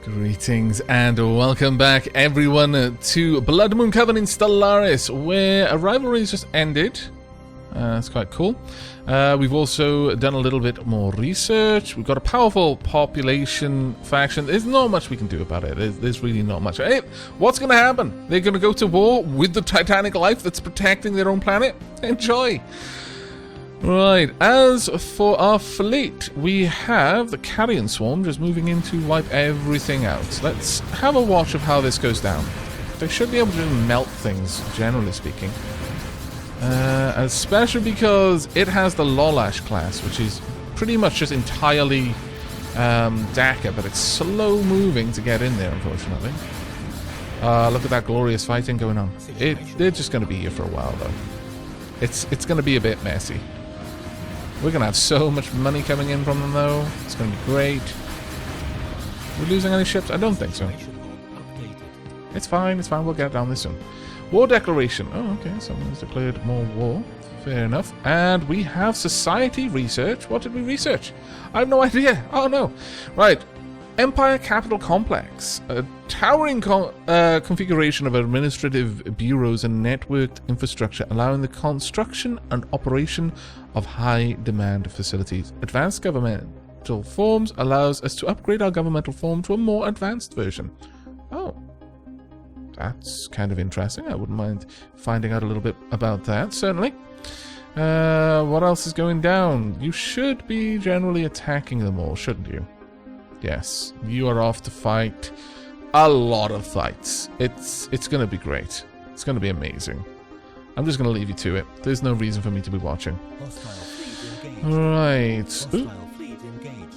Greetings and welcome back, everyone, to Blood Moon Covenant Stellaris, where a rivalry just ended. That's quite cool. We've also done a little bit more research. We've got a powerful population faction. There's not much we can do about it. There's really not much. Hey, what's going to happen? They're going to go to war with the Titanic life that's protecting their own planet? Enjoy! Right, as for our fleet, we have the Carrion Swarm just moving in to wipe everything out. Let's have a watch of how this goes down. They should be able to melt things, generally speaking. Especially because it has the Lolash class, which is pretty much just entirely Dakar, but it's slow moving to get in there, unfortunately. Look at that glorious fighting going on. They're just going to be here for a while, though. It's going to be a bit messy. We're going to have so much money coming in from them, though. It's going to be great. We're losing any ships? I don't think so. It's fine, it's fine. We'll get down this soon. War declaration. Oh, okay. Someone's declared more war. Fair enough. And we have society research. What did we research? I have no idea. Oh, no. Right. Empire Capital Complex. A towering configuration of administrative bureaus and networked infrastructure, allowing the construction and operation of high-demand facilities. Advanced governmental forms allows us to upgrade our governmental form to a more advanced version. Oh. That's kind of interesting. I wouldn't mind finding out a little bit about that, certainly. What else is going down? You should be generally attacking them all, shouldn't you? Yes, you are off to fight a lot of fights. It's going to be great. It's going to be amazing. I'm just going to leave you to it. There's no reason for me to be watching. Right.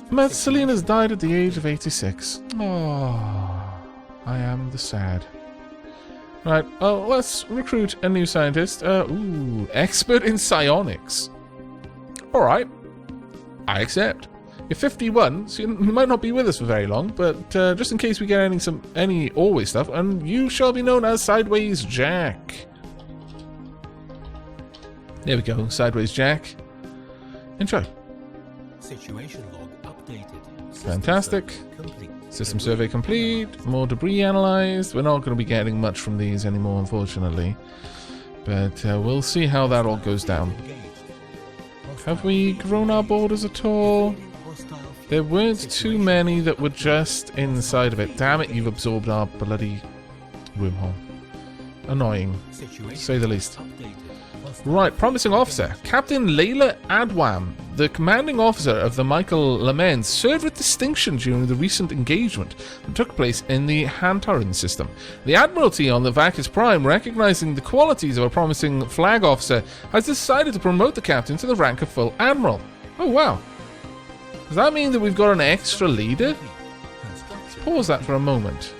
Metzelina's died at the age of 86. Oh, I am the sad. Right, let's recruit a new scientist. Expert in psionics. Alright, I accept. You're 51, so you might not be with us for very long, but just in case we get any always stuff, and you shall be known as Sideways Jack. There we go, Sideways Jack. Enjoy. Situation log updated. Fantastic. System survey complete. More debris analyzed. We're not going to be getting much from these anymore, unfortunately. But we'll see how that all goes down. Have we grown our borders at all? There weren't too many that were just inside of it. Damn it, you've absorbed our bloody wormhole. Annoying, to say the least. Right, promising officer. Captain Layla Adwam, the commanding officer of the Michael Lamens, served with distinction during the recent engagement that took place in the Hantaran system. The Admiralty on the Vakis Prime, recognizing the qualities of a promising flag officer, has decided to promote the captain to the rank of full admiral. Oh, wow. Does that mean that we've got an extra leader? Let's pause that for a moment.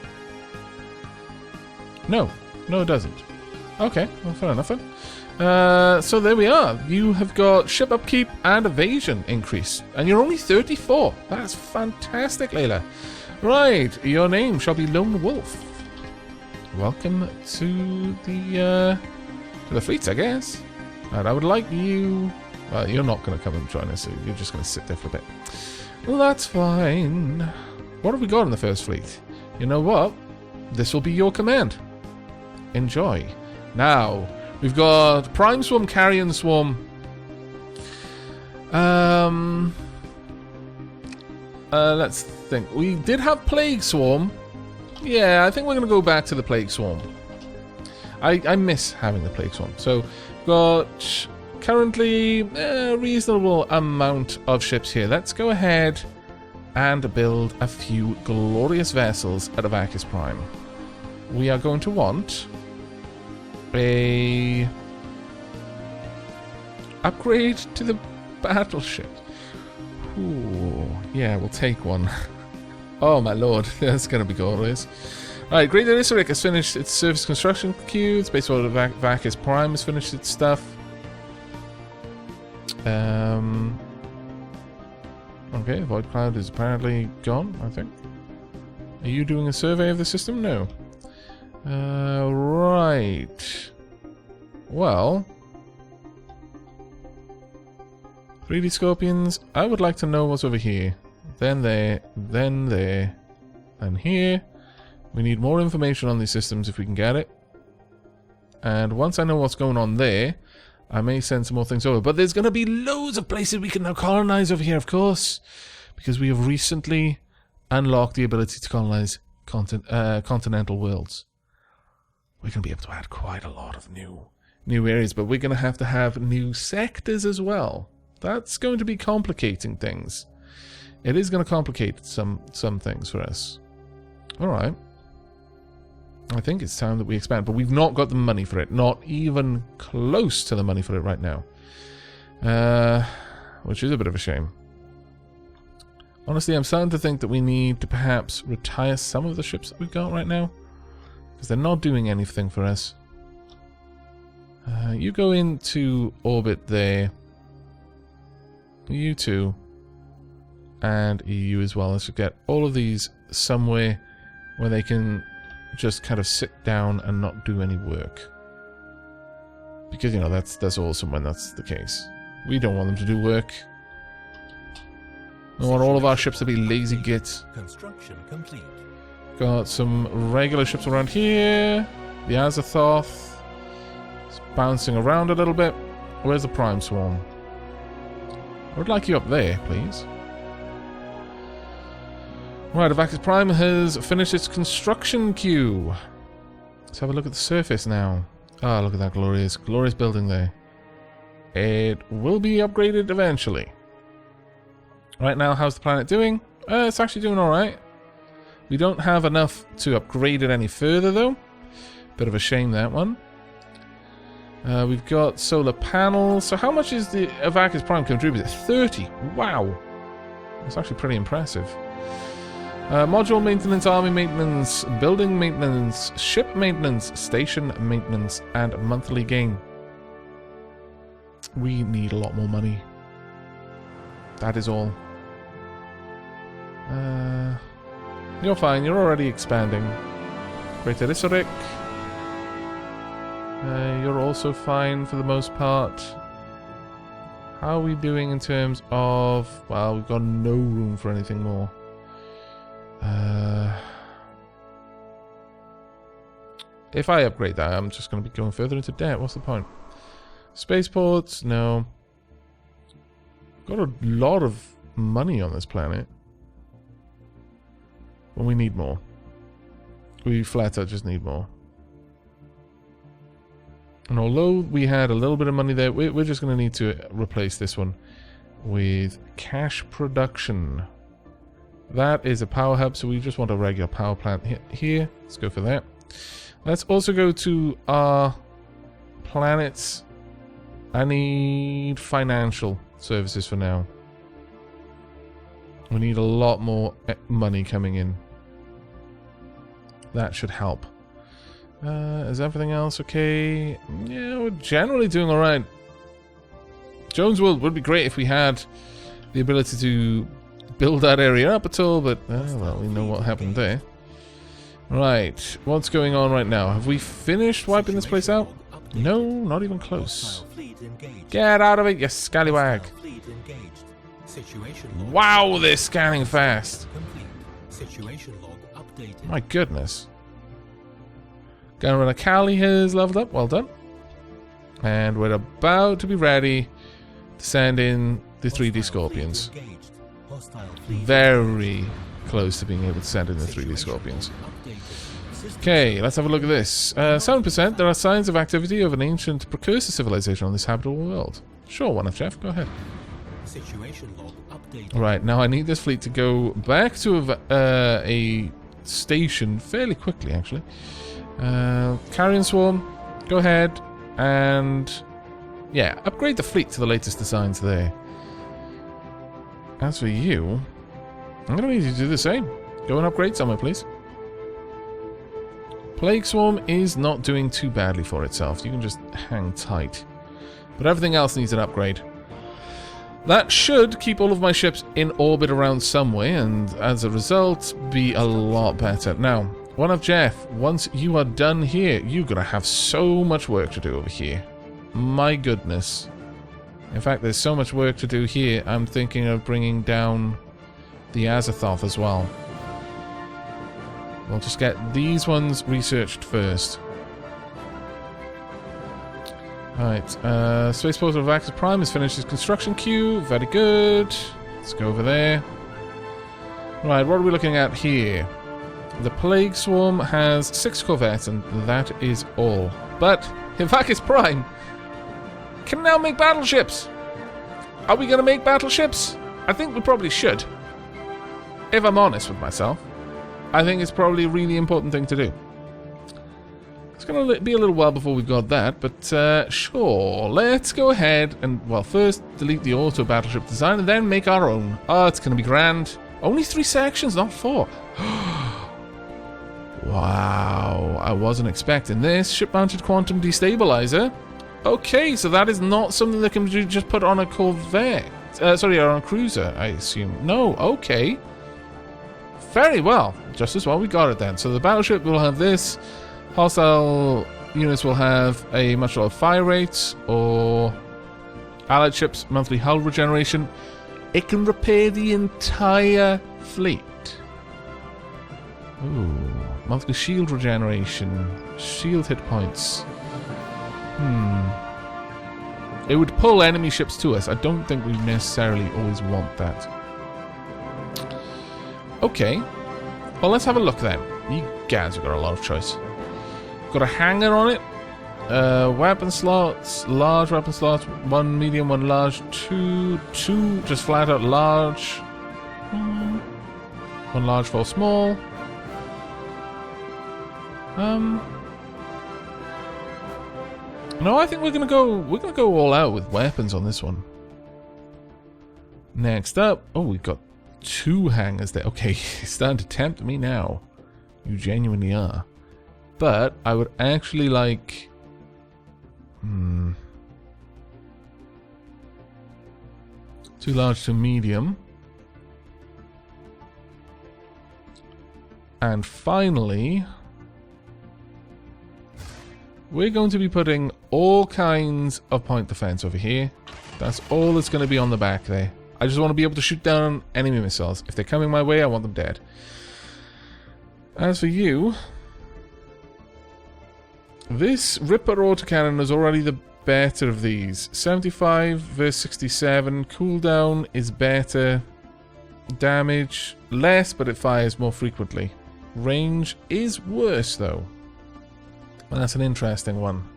No, it doesn't. Okay, well, fair enough then. So there we are. You have got ship upkeep and evasion increase. And you're only 34. That's fantastic, Layla. Right, your name shall be Lone Wolf. Welcome to the fleet, I guess. And I would like you... Well, you're not going to come and join us, so you're just going to sit there for a bit. Well, that's fine. What have we got in the first fleet? You know what? This will be your command. Enjoy. Now... We've got Prime Swarm, Carrion Swarm. Let's think. We did have Plague Swarm. Yeah, I think we're going to go back to the Plague Swarm. I miss having the Plague Swarm. So, got currently a reasonable amount of ships here. Let's go ahead and build a few glorious vessels at Avakis Prime. We are going to want... a upgrade to the battleship. Ooh, yeah, we'll take one. Oh my lord, that's gonna be glorious. Alright, Great Erisaric has finished its surface construction queue. Space Water Vakis Prime has finished its stuff. Okay, Void Cloud is apparently gone, I think. Are you doing a survey of the system? No. Right. Well, 3D Scorpions, I would like to know what's over here. Then there, then there, and here. We need more information on these systems if we can get it. And once I know what's going on there, I may send some more things over. But there's going to be loads of places we can now colonize over here, of course. Because we have recently unlocked the ability to colonize continental worlds. We're going to be able to add quite a lot of new areas. But we're going to have new sectors as well. That's going to be complicating things. It is going to complicate some things for us. Alright. I think it's time that we expand, but we've not got the money for it. Not even close to the money for it right now. Which is a bit of a shame. Honestly, I'm starting to think that we need to perhaps retire some of the ships that we've got right now. Because they're not doing anything for us. You go into orbit there. You two. And you as well. Let's get all of these somewhere where they can just kind of sit down and not do any work. Because, you know, that's awesome when that's the case. We don't want them to do work. We want all of our ships to be lazy gits. Construction complete. Got some regular ships around here. The Azathoth. It's bouncing around a little bit. Where's the Prime Swarm? I would like you up there, please. Right, Aavak's Prime has finished its construction queue. Let's have a look at the surface now. Ah, look at that glorious building there. It will be upgraded eventually. Right now, how's the planet doing? It's actually doing alright. We don't have enough to upgrade it any further, though. Bit of a shame, that one. We've got solar panels. So how much is the Aavak's Prime contribute? 30. Wow. That's actually pretty impressive. Module maintenance, army maintenance, building maintenance, ship maintenance, station maintenance, and monthly gain. We need a lot more money. That is all. You're fine, you're already expanding. Great Erisoric. You're also fine for the most part. How are we doing in terms of... Well, we've got no room for anything more. If I upgrade that, I'm just going to be going further into debt. What's the point? Spaceports? No. Got a lot of money on this planet. Well, we need more. We flat out just need more. And although we had a little bit of money there, we're just going to need to replace this one with cash production. That is a power hub, so we just want a regular power plant here. Let's go for that. Let's also go to our planets. I need financial services for now. We need a lot more money coming in. That should help. Is everything else okay? Yeah, we're generally doing alright. Jones World would be great if we had the ability to build that area up at all, but well, we know what happened there. Right, what's going on right now? Have we finished wiping this place out? No, not even close. Get out of it, you scallywag. Wow, they're scanning fast. My goodness. Gunrunner Cali has leveled up, well done. And we're about to be ready to send in the 3D Scorpions. Very close to being able to send in the 3D Scorpions. Okay, let's have a look at this. 7%, there are signs of activity of an ancient precursor civilization on this habitable world. Sure, one of Jeff, go ahead. Right, now I need this fleet to go back to a station fairly quickly, actually. Carrion Swarm, go ahead, and yeah, upgrade the fleet to the latest designs there. As for you, I'm going to need you to do the same. Go and upgrade somewhere, please. Plague Swarm is not doing too badly for itself. You can just hang tight. But everything else needs an upgrade. That should keep all of my ships in orbit around some way, and as a result, be a lot better. Now, one of Jeff, once you are done here, you're going to have so much work to do over here. My goodness. In fact, there's so much work to do here, I'm thinking of bringing down the Azathoth as well. We'll just get these ones researched first. Alright, Spaceport of Aavak Prime has finished its construction queue. Very good. Let's go over there. Right, what are we looking at here? The Plague Swarm has 6 corvettes, and that is all. But Aavak Prime can now make battleships. Are we going to make battleships? I think we probably should. If I'm honest with myself, I think it's probably a really important thing to do. It's going to be a little while before we've got that, but sure. Let's go ahead and, well, first delete the auto battleship design and then make our own. Oh, it's going to be grand. Only 3 sections, not 4. Wow, I wasn't expecting this. Ship-mounted quantum destabilizer. Okay, so that is not something that can be just put on a corvette. Sorry, on a cruiser, I assume. No, okay. Very well. Just as well we got it then. So the battleship will have this. Hostile units will have a much lower fire rate, or allied ships, monthly hull regeneration. It can repair the entire fleet. Ooh, monthly shield regeneration. Shield hit points. It would pull enemy ships to us. I don't think we necessarily always want that. Okay. Well, let's have a look then. You guys have got a lot of choice. Got a hangar on it. Weapon slots. Large weapon slots. 1 medium, 1 large. 2 just flat out large. 1 large, 4 small. No, I think we're gonna go all out with weapons on this one. Next up, oh, we've got 2 hangars there. Okay, you're starting to tempt me now. You genuinely are. But I would actually like... Too large, too medium. And finally... we're going to be putting all kinds of point defense over here. That's all that's going to be on the back there. I just want to be able to shoot down enemy missiles. If they're coming my way, I want them dead. As for you... this Ripper autocannon is already the better of these. 75 versus 67. Cooldown is better. Damage less, but it fires more frequently. Range is worse, though. And that's an interesting one.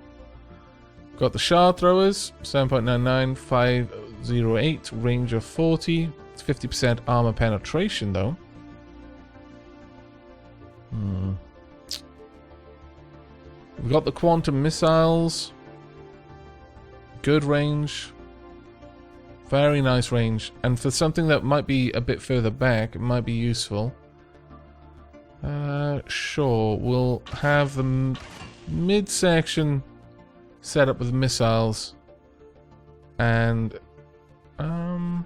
Got the shard throwers, 7.99, 508, range of 40. It's 50% armor penetration, though. We've got the quantum missiles. Good range. Very nice range. And for something that might be a bit further back, it might be useful. Sure, we'll have the midsection set up with missiles. And, I'm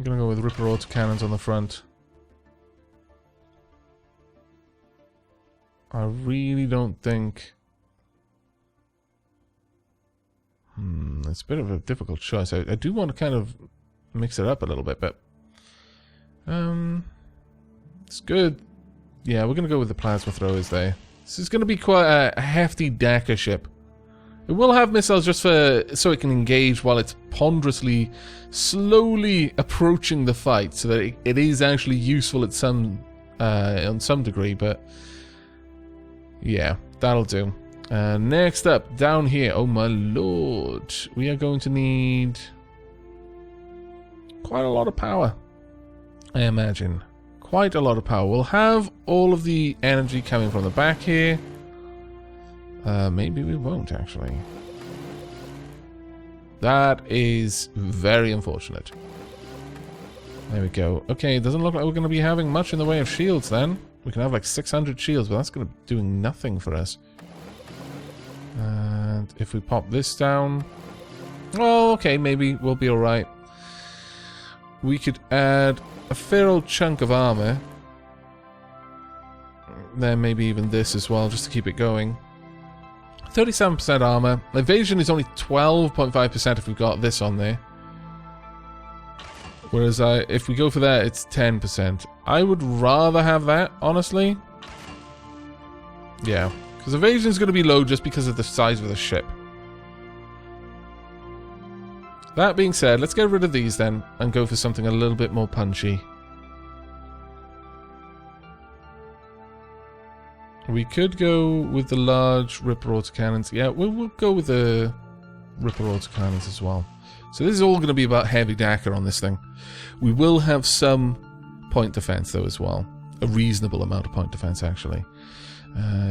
gonna go with Ripper autocannons on the front. I really don't think... it's a bit of a difficult choice. I do want to kind of mix it up a little bit, but... it's good. Yeah, we're going to go with the plasma throwers there. This is going to be quite a hefty Decker ship. It will have missiles just for so it can engage while it's ponderously, slowly approaching the fight, so that it is actually useful at on some degree, but... yeah, that'll do. Next up, down here. Oh my lord. We are going to need quite a lot of power, I imagine. Quite a lot of power. We'll have all of the energy coming from the back here. Maybe we won't, actually. That is very unfortunate. There we go. Okay, it doesn't look like we're going to be having much in the way of shields then. We can have like 600 shields, but that's going to be doing nothing for us. And if we pop this down... well, okay, maybe we'll be alright. We could add a fair old chunk of armor. Then maybe even this as well, just to keep it going. 37% armor. Evasion is only 12.5% if we've got this on there. Whereas if we go for that, it's 10%. I would rather have that, honestly. Yeah, because evasion is going to be low just because of the size of the ship. That being said, let's get rid of these then and go for something a little bit more punchy. We could go with the large Ripper autocannons. Yeah, we'll go with the Ripper autocannons as well. So this is all going to be about heavy Dakar on this thing. We will have some point defense though as well. A reasonable amount of point defense actually.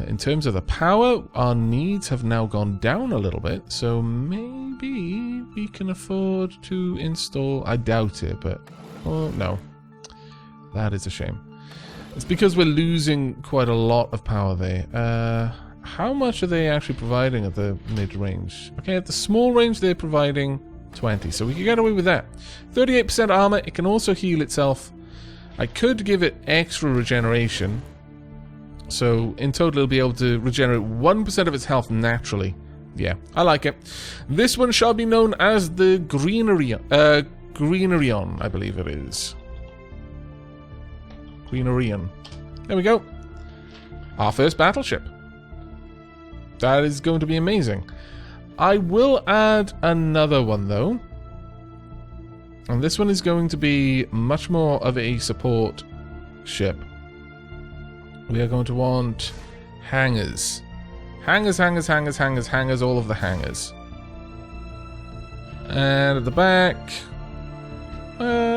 In terms of the power, our needs have now gone down a little bit, so maybe we can afford to install... I doubt it, but... oh, no. That is a shame. It's because we're losing quite a lot of power there. How much are they actually providing at the mid-range? Okay, at the small range they're providing 20, so we can get away with that. 38% armor, it can also heal itself. I could give it extra regeneration. So, in total, it'll be able to regenerate 1% of its health naturally. Yeah, I like it. This one shall be known as the Greenerion, I believe it is. Greenerion. There we go. Our first battleship. That is going to be amazing. I will add another one, though. And this one is going to be much more of a support ship. We are going to want hangars. Hangars, hangars, hangars, hangars, hangars, all of the hangars. And at the back...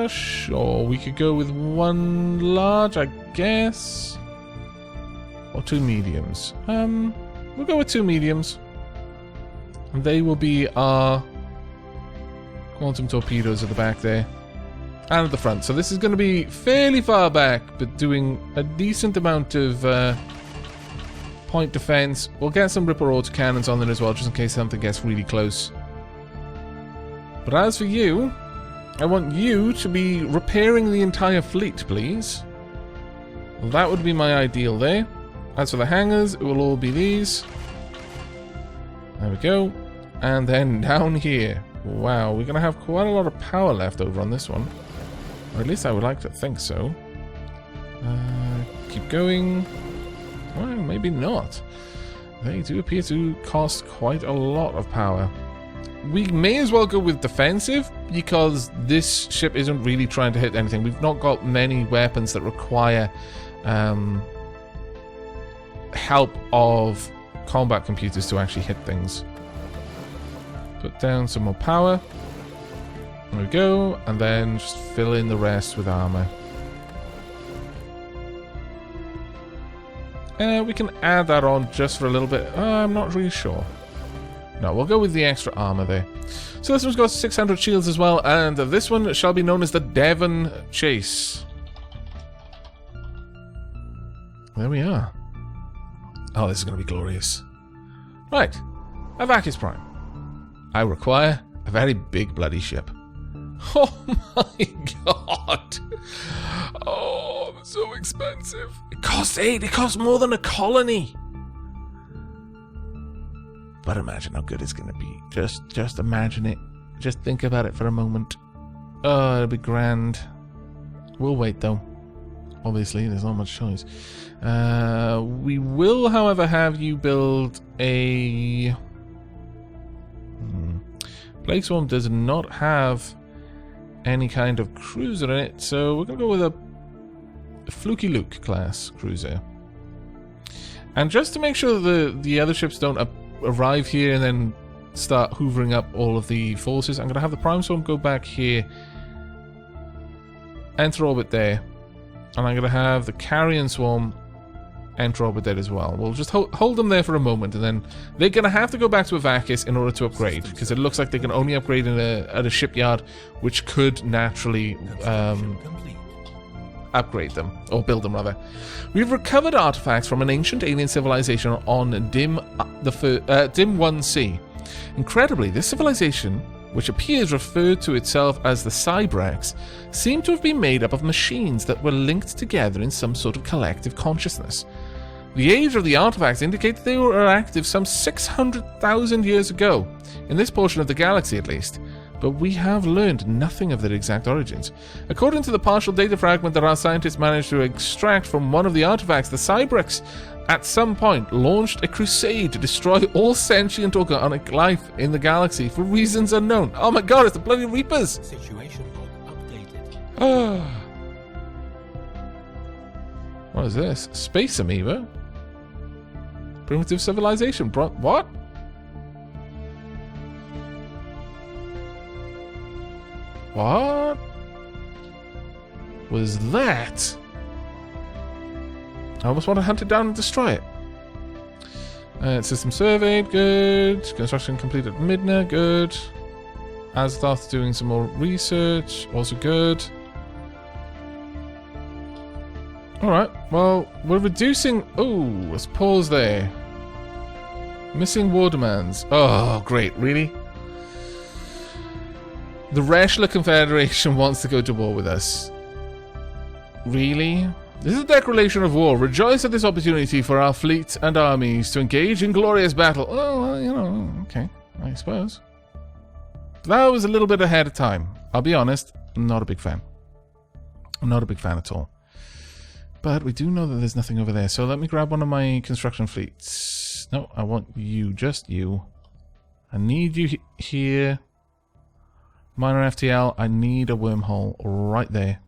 sure, we could go with one large, I guess. Or two mediums. We'll go with two mediums. And they will be our quantum torpedoes at the back there. And at the front. So this is going to be fairly far back, but doing a decent amount of point defense. We'll get some Ripper autocannons on there as well, just in case something gets really close. But as for you, I want you to be repairing the entire fleet, please. Well, that would be my ideal there. As for the hangars, it will all be these. There we go. And then down here. Wow, we're going to have quite a lot of power left over on this one. Or at least I would like to think so. Keep going. Well, maybe not. They do appear to cost quite a lot of power. We may as well go with defensive, because this ship isn't really trying to hit anything. We've not got many weapons that require help of combat computers to actually hit things. Put down some more power. There we go, and then just fill in the rest with armor. We can add that on just for a little bit. I'm not really sure. No, we'll go with the extra armor there. So this one's got 600 shields as well, and this one shall be known as the Devon Chase. There we are. Oh, this is going to be glorious. Right, Aavak Prime. I require a very big bloody ship. Oh my god! Oh, so expensive. It costs 8. It costs more than a colony. But imagine how good it's going to be. Just imagine it. Just think about it for a moment. Oh, it'll be grand. We'll wait though. Obviously, there's not much choice. We will, however, have you build a... Plague Swarm does not have any kind of cruiser in it, so we're going to go with a Fluky Luke class cruiser. And just to make sure the other ships don't arrive here and then start hoovering up all of the forces, I'm going to have the Prime Swarm go back here, enter orbit there, and I'm going to have the Carrion Swarm enter orbit there as well. We'll just hold them there for a moment, and then they're going to have to go back to Aavak in order to upgrade, because it looks like they can only upgrade at a shipyard, which could naturally upgrade them, or build them rather. We've recovered artifacts from an ancient alien civilization on Dim 1C. Incredibly, this civilization, which appears referred to itself as the Cybrax, seemed to have been made up of machines that were linked together in some sort of collective consciousness. The age of the artifacts indicates they were active some 600,000 years ago, in this portion of the galaxy at least. but we have learned nothing of their exact origins. According to the partial data fragment that our scientists managed to extract from one of the artifacts, the Cybrex at some point launched a crusade to destroy all sentient organic life in the galaxy for reasons unknown. Oh my god, it's the bloody Reapers! Situation log updated. Ah. What is this? Space amoeba? Primitive civilization. What? What was that? I almost want to hunt it down and destroy it. System surveyed, good. Construction completed at midnight, good. Azathoth doing some more research, also good. Alright, well, we're reducing... Oh, let's pause there. Missing war demands. Oh, great, really? The Reshla Confederation wants to go to war with us. Really? This is a declaration of war. Rejoice at this opportunity for our fleet and armies to engage in glorious battle. Oh, well, you know, okay, I suppose. That was a little bit ahead of time. I'll be honest, I'm not a big fan. I'm not a big fan at all. But we do know that there's nothing over there, so let me grab one of my construction fleets. No, I want you, just you. I need you here. Minor FTL, I need a wormhole right there.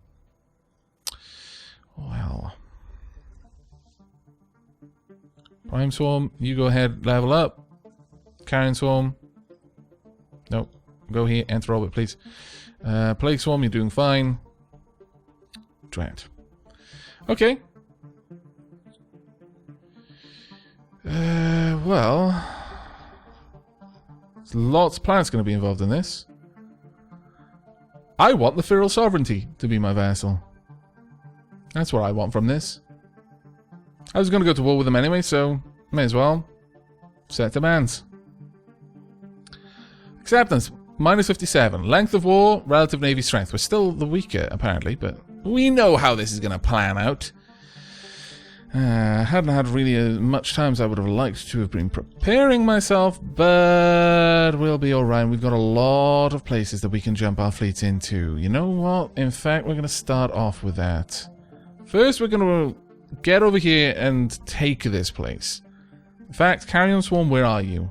Well. Prime Swarm, you go ahead, level up. Carrion Swarm. Nope. Go here, enter orbit, please. Plague Swarm, you're doing fine. Dread. Okay. Well. There's lots of planets going to be involved in this. I want the Feral Sovereignty to be my vassal. That's what I want from this. I was going to go to war with them anyway, so may as well set demands. Acceptance, minus 57. Length of war, relative navy strength. We're still the weaker, apparently, but we know how this is going to plan out. Hadn't had really as much time as I would have liked to have been preparing myself, but we'll be alright. We've got a lot of places that we can jump our fleets into. You know what? In fact, we're going to start off with that. First, we're going to get over here and take this place. In fact, Carrion Swarm, where are you?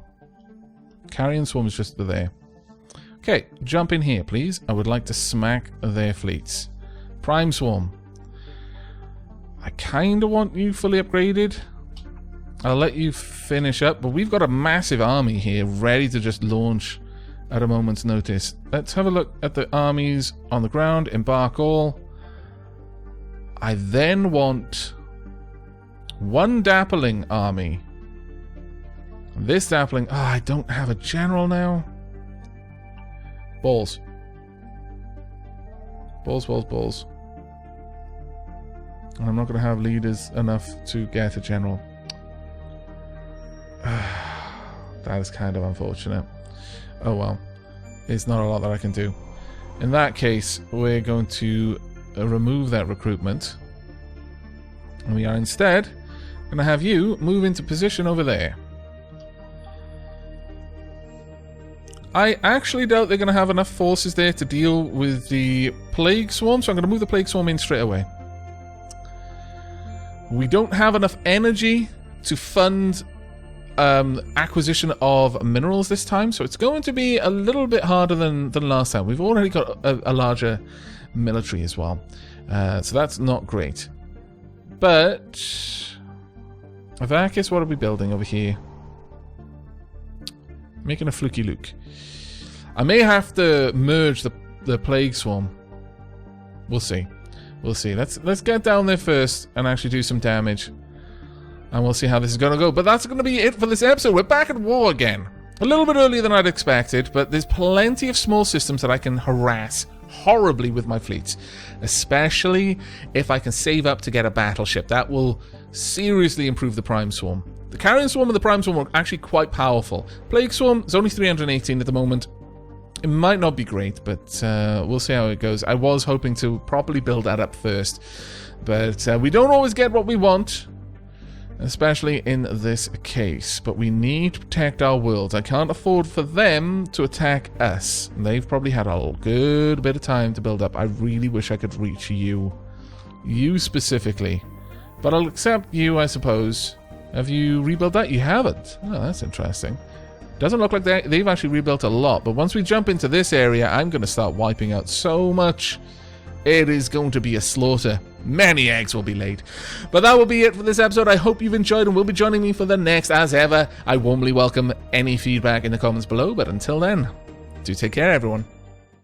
Carrion Swarm is just there. Okay, jump in here, please. I would like to smack their fleets. Prime Swarm. I kind of want you fully upgraded. I'll let you finish up, but we've got a massive army here ready to just launch at a moment's notice. Let's have a look at the armies on the ground. Embark all. I then want one Dappling army. This Dappling... Oh, I don't have a general now. Balls. Balls, balls, balls. And I'm not going to have leaders enough to get a general. That is kind of unfortunate. Oh well. It's not a lot that I can do. In that case, we're going to remove that recruitment. And we are instead going to have you move into position over there. I actually doubt they're going to have enough forces there to deal with the Plague Swarm, so I'm going to move the Plague Swarm in straight away. We don't have enough energy to fund acquisition of minerals this time, so it's going to be a little bit harder than last time. We've already got a larger military as well, so that's not great. But Avakis, what are we building over here? Making a fluky look. I may have to merge the Plague Swarm. We'll see. We'll see. Let's get down there first and actually do some damage. And we'll see how this is going to go. But that's going to be it for this episode. We're back at war again. A little bit earlier than I'd expected, but there's plenty of small systems that I can harass horribly with my fleets. Especially if I can save up to get a battleship. That will seriously improve the Prime Swarm. The Carrion Swarm and the Prime Swarm are actually quite powerful. Plague Swarm is only 318 at the moment. It might not be great, but we'll see how it goes. I was hoping to properly build that up first, but we don't always get what we want. especially in this case. But we need to protect our worlds. I can't afford for them to attack us. They've probably had a good bit of time to build up. I really wish I could reach you. You specifically. But I'll accept you, I suppose. Have you rebuilt that? You haven't. Oh, that's interesting. Doesn't look like they've actually rebuilt a lot. But once we jump into this area, I'm going to start wiping out so much. It is going to be a slaughter. Many eggs will be laid. But that will be it for this episode. I hope you've enjoyed and will be joining me for the next. As ever, I warmly welcome any feedback in the comments below. But until then, do take care, everyone.